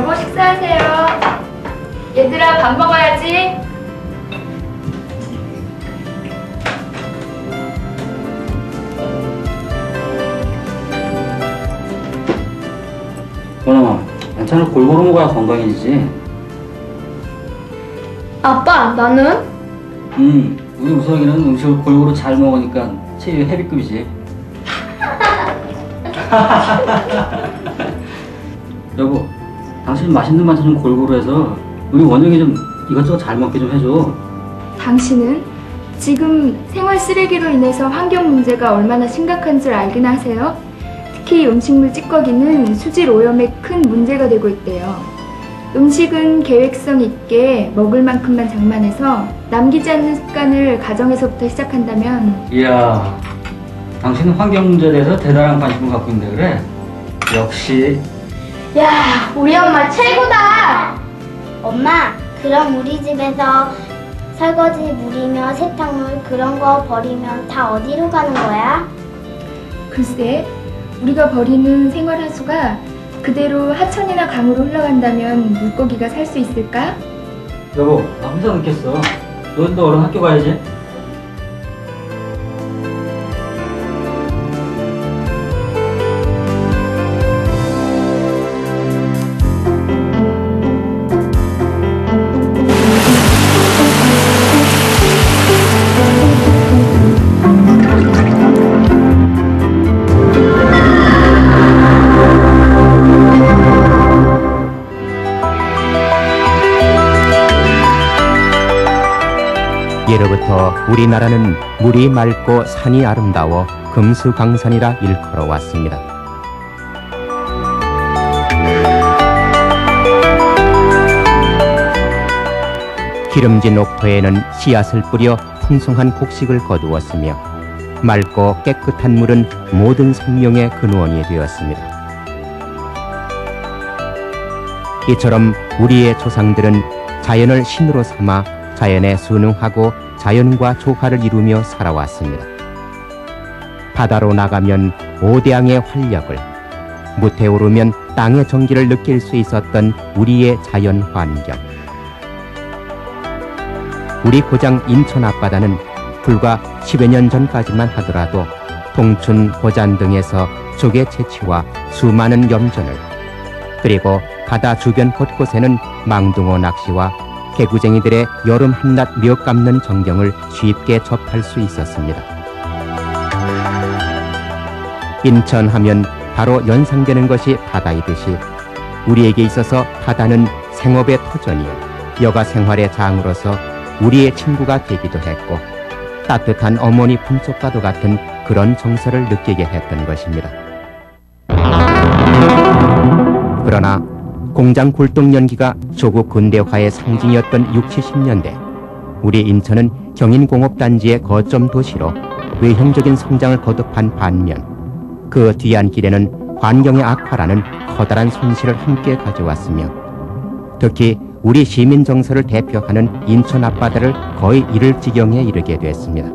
여보, 식사하세요. 얘들아, 밥 먹어야지. 원영아, 반찬을 골고루 먹어야 건강해지지. 아빠, 나는? 우리 우석이는 음식을 골고루 잘 먹으니까 체육 헤비급이지. 여보, 당신 맛있는 반찬 좀 골고루 해서 우리 원영이 좀 이것저것 잘 먹게 좀 해줘. 당신은 지금 생활 쓰레기로 인해서 환경 문제가 얼마나 심각한 줄 알긴 하세요? 특히 음식물 찌꺼기는 수질 오염에 큰 문제가 되고 있대요. 음식은 계획성 있게 먹을 만큼만 장만해서 남기지 않는 습관을 가정에서부터 시작한다면. 이야, 당신은 환경 문제에 대해서 대단한 관심을 갖고 있는데 그래? 역시. 야, 우리 엄마 최고다! 엄마, 그럼 우리 집에서 설거지 물이며 세탁물 그런 거 버리면 다 어디로 가는 거야? 글쎄, 우리가 버리는 생활하수가 그대로 하천이나 강으로 흘러간다면 물고기가 살 수 있을까? 여보, 나 회사 늦겠어. 너도 얼른 학교 가야지. 예로부터 우리나라는 물이 맑고 산이 아름다워 금수강산이라 일컬어 왔습니다. 기름진 옥토에는 씨앗을 뿌려 풍성한 곡식을 거두었으며 맑고 깨끗한 물은 모든 생명의 근원이 되었습니다. 이처럼 우리의 조상들은 자연을 신으로 삼아 자연에 순응하고 자연과 조화를 이루며 살아왔습니다. 바다로 나가면 오대양의 활력을, 무태 오르면 땅의 정기를 느낄 수 있었던 우리의 자연 환경. 우리 고장 인천 앞바다는 불과 10여 년 전까지만 하더라도 동춘, 고잔 등에서 조개 채취와 수많은 염전을, 그리고 바다 주변 곳곳에는 망둥어 낚시와 개구쟁이들의 여름 한낮 몇 감는 전경을 쉽게 접할 수 있었습니다. 인천 하면 바로 연상되는 것이 바다이듯이 우리에게 있어서 바다는 생업의 터전이요 여가 생활의 장으로서 우리의 친구가 되기도 했고 따뜻한 어머니 품속과도 같은 그런 정서를 느끼게 했던 것입니다. 그러나 공장 굴뚝 연기가 조국 근대화의 상징이었던 60, 70년대 우리 인천은 경인공업단지의 거점 도시로 외형적인 성장을 거듭한 반면 그 뒤안길에는 환경의 악화라는 커다란 손실을 함께 가져왔으며 특히 우리 시민 정서를 대표하는 인천 앞바다를 거의 잃을 지경에 이르게 됐습니다.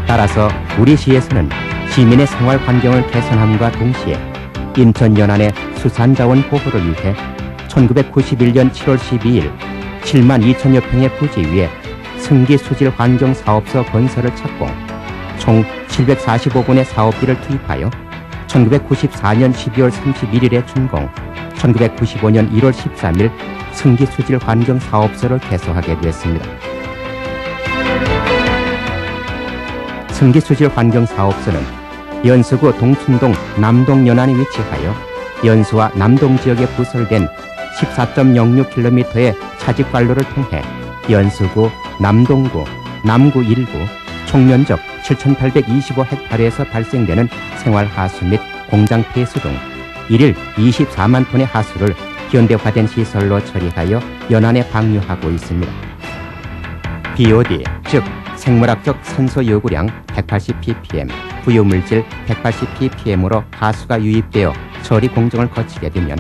따라서 우리 시에서는 시민의 생활 환경을 개선함과 동시에 인천 연안의 수산자원 보호를 위해 1991년 7월 12일 7만 2천여 평의 부지 위에 승기수질 환경사업소 건설을 착공, 총 745건의 사업비를 투입하여 1994년 12월 31일에 준공, 1995년 1월 13일 승기수질 환경사업소를 개소하게 됐습니다. 승기수질 환경사업소는 연수구 동춘동 남동 연안에 위치하여 연수와 남동 지역에 부설된 14.06km의 차직관로를 통해 연수구, 남동구, 남구 1구 총 면적 7,825헥타르에서 발생되는 생활하수 및 공장 폐수 등 일일 24만 톤의 하수를 현대화된 시설로 처리하여 연안에 방류하고 있습니다. BOD, 즉 생물학적 산소 요구량 180ppm, 부유물질 180ppm으로 하수가 유입되어 처리 공정을 거치게 되면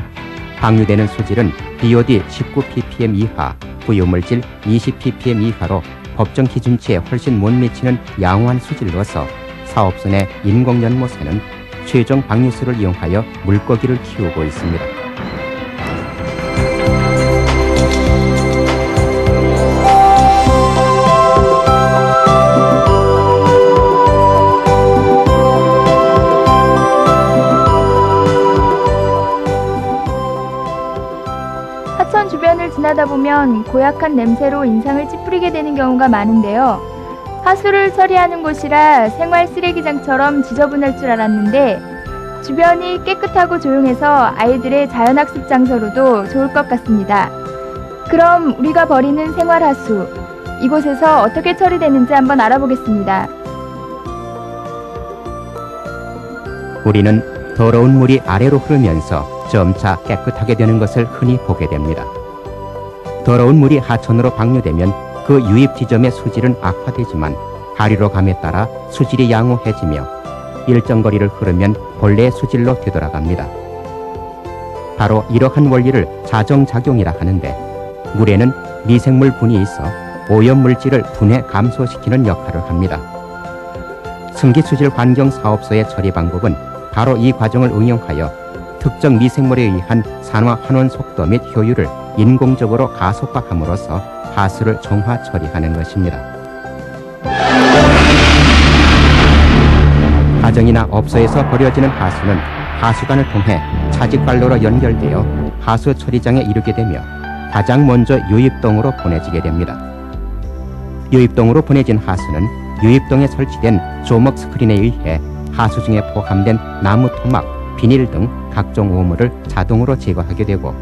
방류되는 수질은 BOD 19ppm 이하, 부유물질 20ppm 이하로 법정 기준치에 훨씬 못 미치는 양호한 수질로서 사업소 내 인공연못에는 최종 방류수를 이용하여 물고기를 키우고 있습니다. 하천 주변을 지나다 보면 고약한 냄새로 인상을 찌푸리게 되는 경우가 많은데요. 하수를 처리하는 곳이라 생활 쓰레기장처럼 지저분할 줄 알았는데 주변이 깨끗하고 조용해서 아이들의 자연학습 장소로도 좋을 것 같습니다. 그럼 우리가 버리는 생활하수, 이곳에서 어떻게 처리되는지 한번 알아보겠습니다. 우리는 더러운 물이 아래로 흐르면서 점차 깨끗하게 되는 것을 흔히 보게 됩니다. 더러운 물이 하천으로 방류되면 그 유입 지점의 수질은 악화되지만 하류로 감에 따라 수질이 양호해지며 일정 거리를 흐르면 본래의 수질로 되돌아갑니다. 바로 이러한 원리를 자정작용이라 하는데 물에는 미생물 분이 있어 오염물질을 분해 감소시키는 역할을 합니다. 승기수질 환경사업소의 처리 방법은 바로 이 과정을 응용하여 특정 미생물에 의한 산화 환원 속도 및 효율을 인공적으로 가속화함으로써 하수를 정화 처리하는 것입니다. 가정이나 업소에서 버려지는 하수는 하수관을 통해 차직관로로 연결되어 하수 처리장에 이르게 되며 가장 먼저 유입동으로 보내지게 됩니다. 유입동으로 보내진 하수는 유입동에 설치된 조목 스크린에 의해 하수 중에 포함된 나무 토막, 비닐 등 각종 오물을 자동으로 제거하게 되고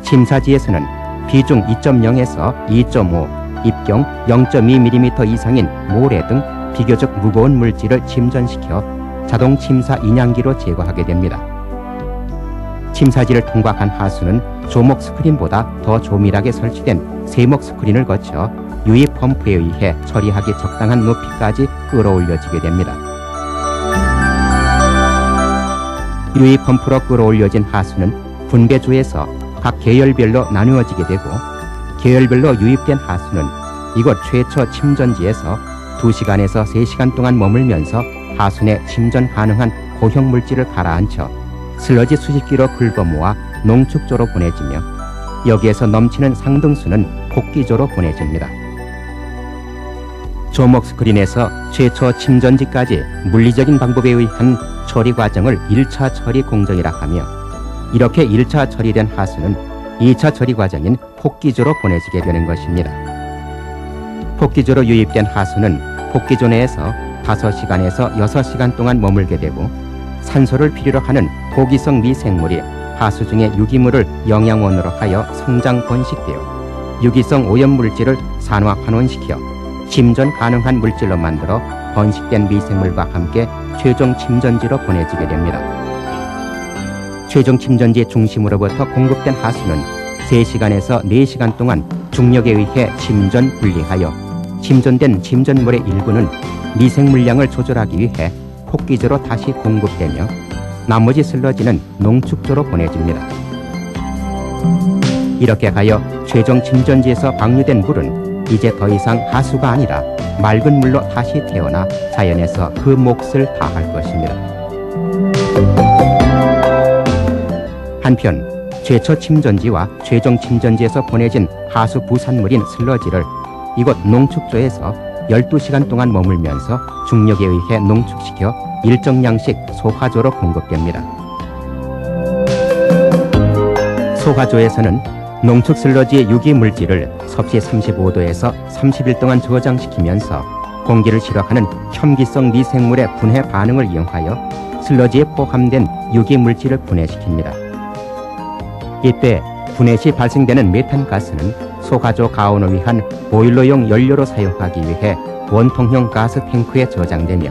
침사지에서는 비중 2.0에서 2.5, 입경 0.2mm 이상인 모래 등 비교적 무거운 물질을 침전시켜 자동 침사 인양기로 제거하게 됩니다. 침사지를 통과한 하수는 조목 스크린보다 더 조밀하게 설치된 세목 스크린을 거쳐 유입 펌프에 의해 처리하기 적당한 높이까지 끌어올려지게 됩니다. 유입 펌프로 끌어올려진 하수는 분배조에서 각 계열별로 나누어지게 되고 계열별로 유입된 하수는 이곳 최초 침전지에서 2시간에서 3시간 동안 머물면서 하수 내 침전 가능한 고형 물질을 가라앉혀 슬러지 수집기로 긁어모아 농축조로 보내지며 여기에서 넘치는 상등수는 폭기조로 보내집니다. 조목 스크린에서 최초 침전지까지 물리적인 방법에 의한 처리 과정을 1차 처리 공정이라 하며 이렇게 1차 처리된 하수는 2차 처리 과정인 폭기조로 보내지게 되는 것입니다. 폭기조로 유입된 하수는 폭기조 내에서 5시간에서 6시간 동안 머물게 되고 산소를 필요로 하는 고기성 미생물이 하수 중의 유기물을 영양원으로 하여 성장 번식되어 유기성 오염물질을 산화 환원시켜 침전 가능한 물질로 만들어 번식된 미생물과 함께 최종 침전지로 보내지게 됩니다. 최종 침전지 중심으로부터 공급된 하수는 3시간에서 4시간 동안 중력에 의해 침전 분리하여 침전된 침전물의 일부는 미생물량을 조절하기 위해 폭기조로 다시 공급되며 나머지 슬러지는 농축조로 보내집니다. 이렇게 하여 최종 침전지에서 방류된 물은 이제 더 이상 하수가 아니라 맑은 물로 다시 태어나 자연에서 그 몫을 다할 것입니다. 한편 최초 침전지와 최종 침전지에서 보내진 하수 부산물인 슬러지를 이곳 농축조에서 12시간 동안 머물면서 중력에 의해 농축시켜 일정 양씩 소화조로 공급됩니다. 소화조에서는 농축 슬러지의 유기물질을 섭씨 35도에서 30일 동안 저장시키면서 공기를 싫어하는 혐기성 미생물의 분해 반응을 이용하여 슬러지에 포함된 유기물질을 분해시킵니다. 이때 분해 시 발생되는 메탄가스는 소화조 가온을 위한 보일러용 연료로 사용하기 위해 원통형 가스 탱크에 저장되며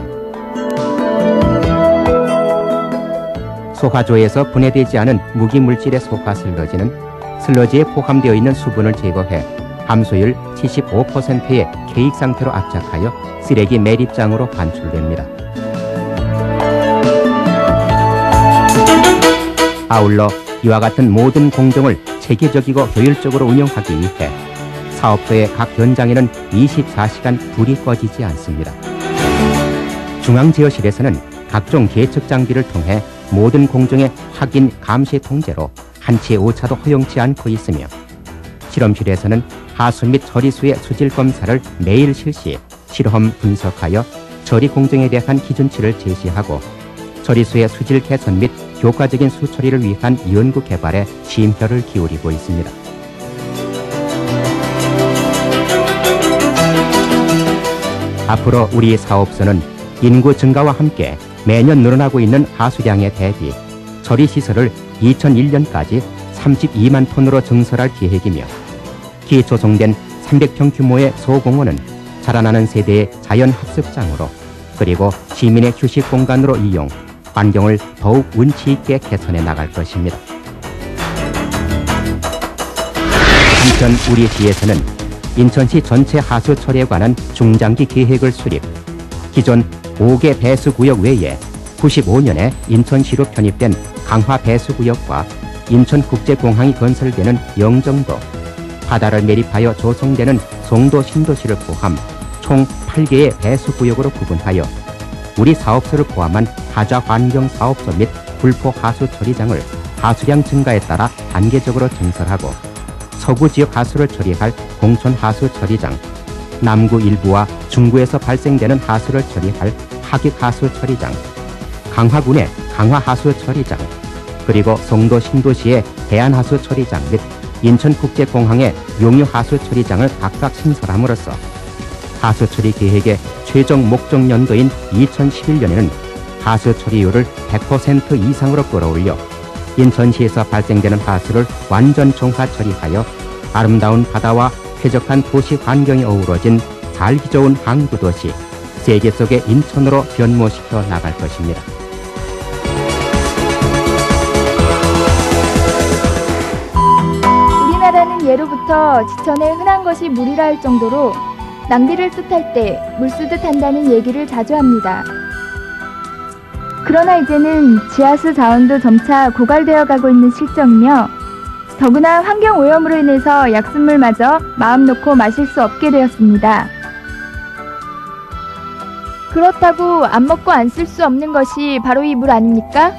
소화조에서 분해되지 않은 무기물질의 소화 슬러지는 슬러지에 포함되어 있는 수분을 제거해 함수율 75%의 케익 상태로 압착하여 쓰레기 매립장으로 반출됩니다. 아울러 이와 같은 모든 공정을 체계적이고 효율적으로 운영하기 위해 사업소의 각 현장에는 24시간 불이 꺼지지 않습니다. 중앙제어실에서는 각종 계측 장비를 통해 모든 공정의 확인, 감시 통제로 한치의 오차도 허용치 않고 있으며 실험실에서는 하수 및 처리수의 수질 검사를 매일 실시, 실험 분석하여 처리 공정에 대한 기준치를 제시하고 처리수의 수질 개선 및 효과적인 수처리를 위한 연구 개발에 심혈을 기울이고 있습니다. 앞으로 우리 사업소는 인구 증가와 함께 매년 늘어나고 있는 하수량에 대비 처리 시설을 2001년까지 32만 톤으로 증설할 계획이며 기초정된 300평 규모의 소공원은 자라나는 세대의 자연학습장으로 그리고 시민의 휴식 공간으로 이용, 환경을 더욱 운치 있게 개선해 나갈 것입니다. 한편 우리 시에서는 인천시 전체 하수 처리에 관한 중장기 계획을 수립, 기존 5개 배수구역 외에 95년에 인천시로 편입된 강화 배수구역과 인천국제공항이 건설되는 영종도, 바다를 매립하여 조성되는 송도 신도시를 포함 총 8개의 배수구역으로 구분하여 우리 사업소를 포함한 하자 환경사업소 및 불포 하수 처리장을 하수량 증가에 따라 단계적으로 증설하고 서구 지역 하수를 처리할 공촌 하수 처리장, 남구 일부와 중구에서 발생되는 하수를 처리할 하객 하수 처리장, 강화군의 강화 하수 처리장, 그리고 송도 신도시의 해안 하수 처리장 및 인천국제공항의 용유 하수 처리장을 각각 신설함으로써 하수 처리 계획의 최종 목적 연도인 2011년에는 하수 처리율을 100% 이상으로 끌어올려 인천시에서 발생되는 하수를 완전 종합 처리하여 아름다운 바다와 쾌적한 도시 환경이 어우러진 살기 좋은 항구도시, 세계 속의 인천으로 변모시켜 나갈 것입니다. 우리나라는 예로부터 지천에 흔한 것이 물이라 할 정도로 낭비를 뜻할 때 물 쓰듯 한다는 얘기를 자주 합니다. 그러나 이제는 지하수 자원도 점차 고갈되어 가고 있는 실정이며 더구나 환경오염으로 인해서 약수물마저 마음 놓고 마실 수 없게 되었습니다. 그렇다고 안 먹고 안 쓸 수 없는 것이 바로 이 물 아닙니까?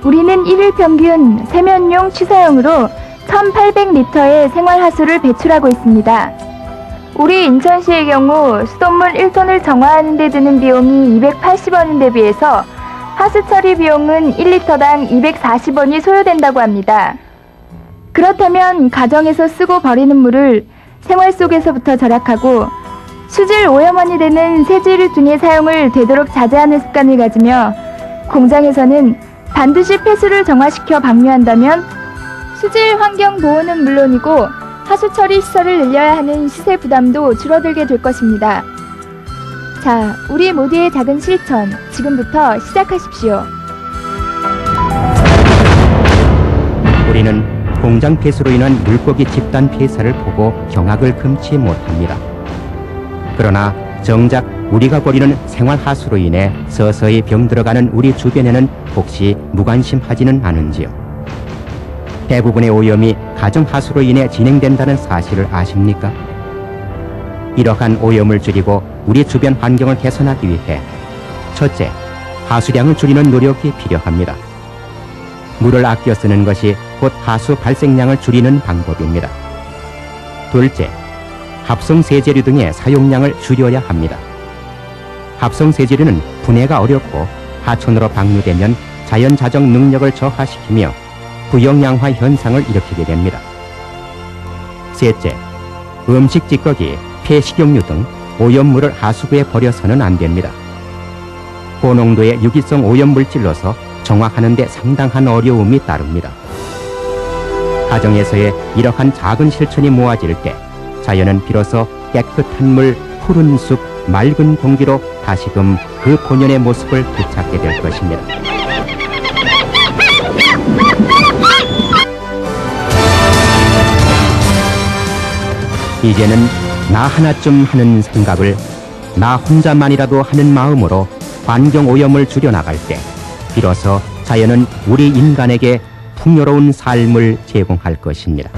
우리는 1일 평균 세면용 취사용으로 1800리터의 생활하수를 배출하고 있습니다. 우리 인천시의 경우 수돗물 1톤을 정화하는 데 드는 비용이 280원인데 비해서 하수처리 비용은 1리터당 240원이 소요된다고 합니다. 그렇다면 가정에서 쓰고 버리는 물을 생활 속에서부터 절약하고 수질 오염원이 되는 세제류 등의 사용을 되도록 자제하는 습관을 가지며 공장에서는 반드시 폐수를 정화시켜 방류한다면 수질 환경 보호는 물론이고 하수처리 시설을 늘려야 하는 시세 부담도 줄어들게 될 것입니다. 자, 우리 모두의 작은 실천, 지금부터 시작하십시오. 우리는 공장 폐수로 인한 물고기 집단 폐사를 보고 경악을 금치 못합니다. 그러나 정작 우리가 버리는 생활하수로 인해 서서히 병들어가는 우리 주변에는 혹시 무관심하지는 않은지요? 대부분의 오염이 가정하수로 인해 진행된다는 사실을 아십니까? 이러한 오염을 줄이고 우리 주변 환경을 개선하기 위해 첫째, 하수량을 줄이는 노력이 필요합니다. 물을 아껴 쓰는 것이 곧 하수 발생량을 줄이는 방법입니다. 둘째, 합성세제류 등의 사용량을 줄여야 합니다. 합성세제류는 분해가 어렵고 하천으로 방류되면 자연자정 능력을 저하시키며 부영양화 현상을 일으키게 됩니다. 셋째, 음식 찌꺼기, 폐식용유 등 오염물을 하수구에 버려서는 안 됩니다. 고농도의 유기성 오염물질로서 정화하는 데 상당한 어려움이 따릅니다. 가정에서의 이러한 작은 실천이 모아질 때 자연은 비로소 깨끗한 물, 푸른 숲, 맑은 공기로 다시금 그 본연의 모습을 되찾게 될 것입니다. 이제는 나 하나쯤 하는 생각을 나 혼자만이라도 하는 마음으로 환경오염을 줄여나갈 때 비로소 자연은 우리 인간에게 풍요로운 삶을 제공할 것입니다.